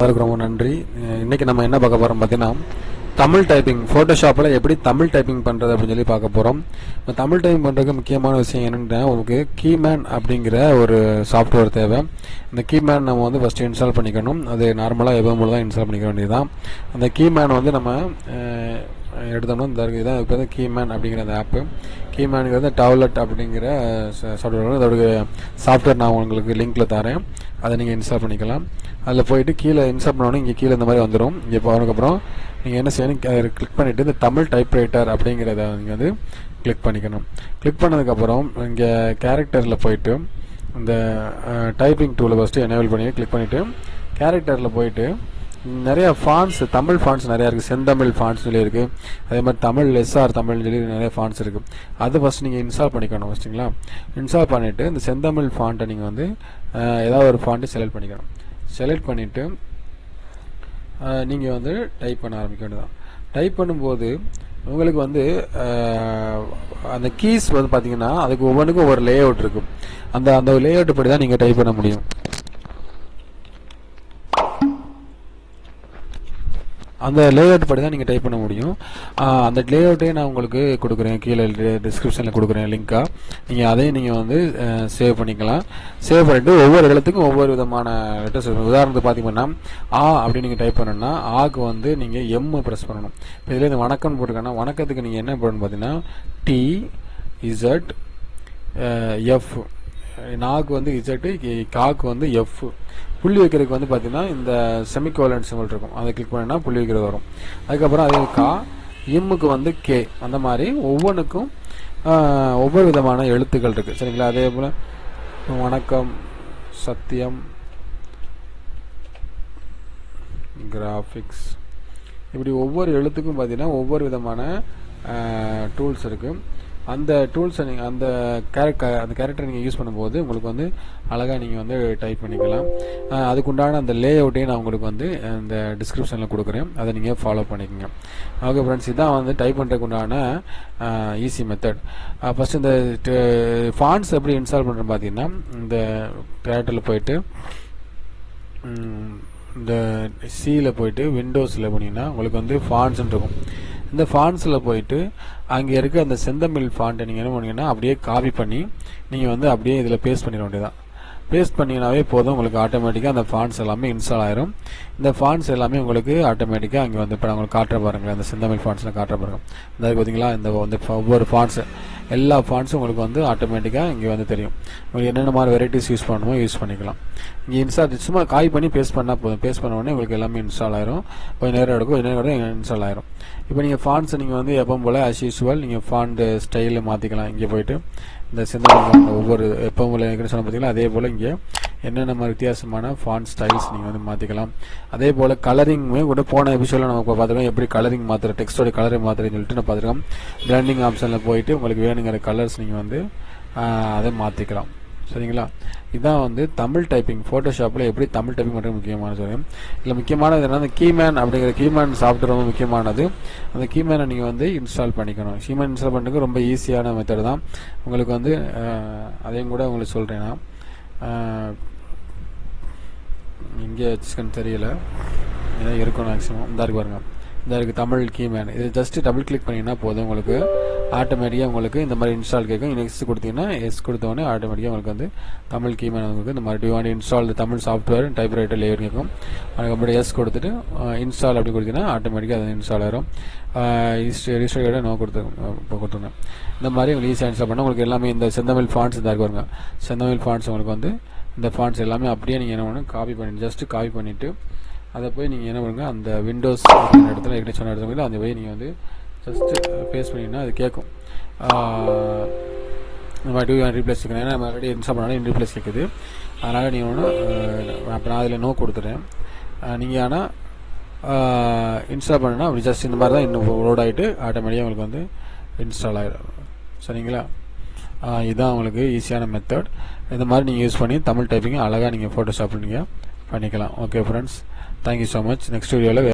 எல்லாருக்கும் ரொம்ப நன்றி. இன்னைக்கு நம்ம என்ன பார்க்க போறோம் பார்த்தீங்கன்னா, தமிழ் டைப்பிங் ஃபோட்டோஷாப்பில் எப்படி தமிழ் டைப்பிங் பண்ணுறது அப்படின்னு சொல்லி பார்க்க போகிறோம். இப்போ தமிழ் டைப்பிங் பண்ணுறதுக்கு முக்கியமான விஷயம் என்னென்னா, உங்களுக்கு கீமேன் அப்படிங்கிற ஒரு சாஃப்ட்வேர் தேவை. இந்த கீமேன் நம்ம வந்து ஃபஸ்ட்டு இன்ஸ்டால் பண்ணிக்கணும். அது நார்மலாக எப்போ போல தான் இன்ஸ்டால் பண்ணிக்க வேண்டியதுதான். அந்த கீமேன் வந்து நம்ம எடுத்தோம்னா இந்த இதுதான் இப்போ தான் கீமேன் அப்படிங்கிற அந்த ஆப்பு. கீமேனுங்கிறது டவுலெட் அப்படிங்கிற சாஃப்ட்வேர். அதோட சாஃப்ட்வேர் நான் உங்களுக்கு லிங்க்கில் தரேன், அதை நீங்கள் இன்ஸ்டால் பண்ணிக்கலாம். அதில் போயிட்டு கீழே இன்ஸ்டால் பண்ணோன்னே இங்கே கீழே இந்த மாதிரி வந்துடும். இங்கே போனதுக்கப்புறம் நீங்கள் என்ன செய்யணும், கிளிக் பண்ணிவிட்டு இந்த தமிழ் டைப்ரைட்டர் அப்படிங்கிறத நீங்கள் வந்து கிளிக் பண்ணிக்கணும். கிளிக் பண்ணதுக்கப்புறம் இங்கே கேரக்டரில் போயிட்டு இந்த டைப்பிங் டூலை ஃபஸ்ட்டு எனேபிள் பண்ணி கிளிக் பண்ணிவிட்டு கேரக்டரில் போயிட்டு நிறையா ஃபாண்ட்ஸ், தமிழ் ஃபாண்ட்ஸ் நிறையா இருக்குது. செந்தமிழ் ஃபாண்ட்ஸ் சொல்லி இருக்குது. அதே மாதிரி தமிழ் எஸ்ஆர் தமிழ்னு சொல்லி நிறைய ஃபாண்ட்ஸ் இருக்குது. அது ஃபஸ்ட் நீங்கள் இன்ஸ்டால் பண்ணிக்கணும். ஃபஸ்ட்டுங்களா இன்ஸ்டால் பண்ணிவிட்டு இந்த செந்தமிழ் ஃபாண்ட்டை நீங்கள் வந்து ஏதாவது ஒரு ஃபாண்ட்டை செலக்ட் பண்ணிக்கணும். செலக்ட் பண்ணிவிட்டு நீங்கள் வந்து டைப் பண்ண ஆரம்பிக்க வேண்டியதான். டைப் பண்ணும்போது உங்களுக்கு வந்து அந்த கீஸ் வந்து பார்த்தீங்கன்னா அதுக்கு ஒவ்வொன்றுக்கும் ஒரு லே அவுட் இருக்கும். அந்த லே அவுட் படி தான் நீங்கள் டைப் பண்ண முடியும். அந்த லேஅவுட் படி தான் நீங்கள் டைப் பண்ண முடியும். அந்த லேஅவுட்டே நான் உங்களுக்கு கொடுக்குறேன், கீழே டிஸ்கிரிப்ஷனில் கொடுக்குறேன் லிங்காக. நீங்கள் அதையும் நீங்கள் வந்து சேவ் பண்ணிக்கலாம். சேவ் பண்ணிவிட்டு ஒவ்வொரு இடத்துக்கும் ஒவ்வொரு விதமான லெட்டர்ஸ் இருக்கும். உதாரணத்துக்கு பார்த்தீங்கன்னா அப்படின்னு நீங்கள் டைப் பண்ணணும்னா ஆக்கு வந்து நீங்கள் எம் ப்ரெஸ் பண்ணணும். இப்போ இதில் இந்த வணக்கம்னு போட்டிருக்கேன்னா வணக்கத்துக்கு நீங்கள் என்ன பண்ணணும் பார்த்தீங்கன்னா TZ F, நாக்கு வந்து இசட்டு, காக்கு வந்து எஃப். புள்ளி வைக்கிறதுக்கு வந்து பார்த்தீங்கன்னா இந்த செமிகோலன் சிம்பிள் இருக்கும், அதை கிளிக் பண்ணினா புள்ளி வைக்கிறது வரும். அதுக்கப்புறம் அதே கா, இம்முக்கு வந்து கே, அந்த மாதிரி ஒவ்வொன்றுக்கும் ஒவ்வொரு விதமான எழுத்துக்கள் இருக்குது. சரிங்களா? அதே போல் வணக்கம், சத்தியம், கிராஃபிக்ஸ், இப்படி ஒவ்வொரு எழுத்துக்கும் பார்த்தீங்கன்னா ஒவ்வொரு விதமான டூல்ஸ் இருக்குது. அந்த டூல்ஸை நீங்கள் அந்த கேரக்டரை நீங்கள் யூஸ் பண்ணும்போது உங்களுக்கு வந்து அழகாக நீங்கள் வந்து டைப் பண்ணிக்கலாம். அதுக்குண்டான அந்த லே அவுட்டையும் நான் உங்களுக்கு வந்து இந்த டிஸ்கிரிப்ஷனில் கொடுக்குறேன், அதை நீங்கள் ஃபாலோ பண்ணிக்கோங்க. ஓகே ஃப்ரெண்ட்ஸ், இதுதான் வந்து டைப் பண்ணுறதுக்கு உண்டான ஈஸி மெத்தட். ஃபஸ்ட்டு இந்த ஃபாண்ட்ஸ் எப்படி இன்ஸ்டால் பண்ணுறேன்னு பார்த்தீங்கன்னா, இந்த கேரக்டரில் போயிட்டு இந்த சியில் போயிட்டு விண்டோஸில் போனீங்கன்னா உங்களுக்கு வந்து ஃபாண்ட்ஸ்ன்னு இருக்கும். இந்த ஃபாண்ட்ஸில் போயிட்டு அங்கே இருக்க அந்த செந்தமிழ் ஃபாண்ட்டை நீங்கள் என்ன பண்ணீங்கன்னா அப்படியே காப்பி பண்ணி நீங்கள் வந்து அப்படியே இதில் பேஸ்ட் பண்ணிட வேண்டியதான். பேஸ்ட் பண்ணிங்கனாவே போதும், உங்களுக்கு ஆட்டோமேட்டிக்காக அந்த ஃபாண்ட்ஸ் எல்லாமே இன்ஸ்டால் ஆயிரும். இந்த ஃபாண்ட்ஸ் எல்லாமே உங்களுக்கு ஆட்டோமேட்டிக்காக அங்கே வந்து இப்போ நான் உங்களுக்கு காட்டுற பாருங்களேன், அந்த செந்தமிழ் ஃபாண்ட்ஸ்லாம் காட்டுற பாருங்க. இந்த பார்த்தீங்களா, இந்த ஒவ்வொரு ஃபாண்ட்ஸு எல்லா ஃபாண்ட்ஸும் உங்களுக்கு வந்து ஆட்டோமேட்டிக்காக இங்கே வந்து தெரியும். உங்களுக்கு என்னென்ன மாதிரி வெரைட்டிஸ் யூஸ் பண்ணணுமோ யூஸ் பண்ணிக்கலாம். இங்கே இன்ஸ்டால் சும்மா காய் பண்ணி பேஸ்ட் பண்ணால் போதும். பேஸ்ட் பண்ண உடனே உங்களுக்கு எல்லாமே இன்ஸ்டால் ஆயிரும். கொஞ்சம் நேரம் எடுக்கும், கொஞ்சம் நேரம் இன்ஸ்டால் ஆயிரும். இப்போ நீங்கள் ஃபாண்ட்ஸை நீங்கள் வந்து எப்பவும் போல் ஆஸ் யூஸ்வல் நீங்கள் ஃபாண்ட் ஸ்டைலு மாற்றிக்கலாம். இங்கே போயிட்டு இந்த செந்தமிழ் ஒவ்வொரு எப்பவும் போல் எனக்கு சொன்ன பார்த்தீங்களா, அதே போல் இங்கே என்னென்ன மாதிரி வித்தியாசமான ஃபாண்ட் ஸ்டைல்ஸ் நீங்கள் வந்து மாற்றிக்கலாம். அதே போல் கலரிங்குமே கூட போன எபிசோடில் நம்ம பார்த்துருக்கோம், எப்படி கலரிங் மாற்றுற டெக்ஸ்டோட கலரை மாற்றுறேன்னு சொல்லிட்டு நான் பார்த்துருக்கோம். பிளண்டிங் ஆப்ஷனில் போயிட்டு உங்களுக்கு வேணுங்கிற கலர்ஸ் நீங்கள் வந்து அதை மாற்றிக்கலாம். சரிங்களா? இதுதான் வந்து தமிழ் டைப்பிங் ஃபோட்டோஷாப்பில் எப்படி தமிழ் டைப்பிங் பண்ணுறது முக்கியமான சொல்லுங்கள். இதில் முக்கியமானது என்னன்னா, அந்த கீமேன் அப்படிங்கிற கீமேன் சாஃப்ட்வேர் ரொம்ப முக்கியமானது. அந்த கீமேனை நீங்கள் வந்து இன்ஸ்டால் பண்ணிக்கணும். கீமேன் இன்ஸ்டால் பண்ணுறதுக்கு ரொம்ப ஈஸியான மெத்தட் தான். உங்களுக்கு வந்து அதையும் கூட உங்களுக்கு சொல்கிறேன். இங்கே சிக்கன் தெரியல, இதான் இருக்கும் மேக்ஸிமம். இந்த இருக்கு பாருங்க, இந்த இருக்குது தமிழ் கீமேன். இது ஜஸ்ட் டபுள் கிளிக் பண்ணிங்கன்னா போதும், உங்களுக்கு ஆட்டோமேட்டிக்காக உங்களுக்கு இந்த மாதிரி இன்ஸ்டால் கேட்கும். நெக்ஸ்ட் கொடுத்தீங்கன்னா எஸ் கொடுத்தோடனே ஆட்டோமேட்டிக்காக உங்களுக்கு வந்து தமிழ் கீமேன் உங்களுக்கு இந்த மாதிரி to want install Tamil software typewriter layer கேட்கும். அதுக்கப்புறம் எஸ் கொடுத்துட்டு இன்ஸ்டால் அப்படி கொடுத்தீங்கன்னா ஆட்டோமேட்டிக்காக அது இன்ஸ்டால் ஆயிரும். ரிஜிஸ்டர் நோ கொடுத்துருந்தேன். இந்த மாதிரி உங்களுக்கு ஈஸியாக இன்ஸ்டால் பண்ணால் உங்களுக்கு எல்லாமே இந்த செந்தமிழ் ஃபாண்ட்ஸ் இந்த இருக்கு பாருங்க. செந்தமிழ் ஃபாண்ட்ஸ் உங்களுக்கு வந்து இந்த ஃபாண்ட்ஸ் எல்லாமே அப்படியே நீங்கள் என்ன பண்ணணும், காப்பி பண்ணி ஜஸ்ட்டு காப்பி பண்ணிவிட்டு அதை போய் நீங்கள் என்ன பண்ணுங்கள், அந்த விண்டோஸ் இடத்துல எப்படி சொன்ன இடத்துல அந்த போய் நீங்கள் வந்து ஜஸ்ட்டு பேஸ்ட் பண்ணிங்கன்னா அது கேட்கும். இந்த மாதிரி டூ ரீப்ளேஸ் கேட்குறேன், ஏன்னா நம்ம ஆல்ரெடி இன்ஸ்டால் பண்ணாலும் ரீப்ளேஸ் கேட்குது. அதனால் நீங்கள் ஒன்று அப்போ நான் அதில் நோ கொடுத்துறேன். நீங்கள் ஆனால் இன்ஸ்டால் பண்ணுன்னா அப்படி ஜஸ்ட் இந்த மாதிரி தான் இன்னும் லோட் ஆகிட்டு ஆட்டோமேட்டிக்காக உங்களுக்கு வந்து இன்ஸ்டால் ஆகிடும். சரிங்களா? இதுதான் உங்களுக்கு ஈஸியான மெத்தட். இந்த மாதிரி நீங்கள் யூஸ் பண்ணி தமிழ் டைப்பிங்கை அழகாக நீங்கள் ஃபோட்டோஷாப்பில் நீங்கள் பண்ணிக்கலாம். Okay friends, thank you so much. Next வீடியோவில்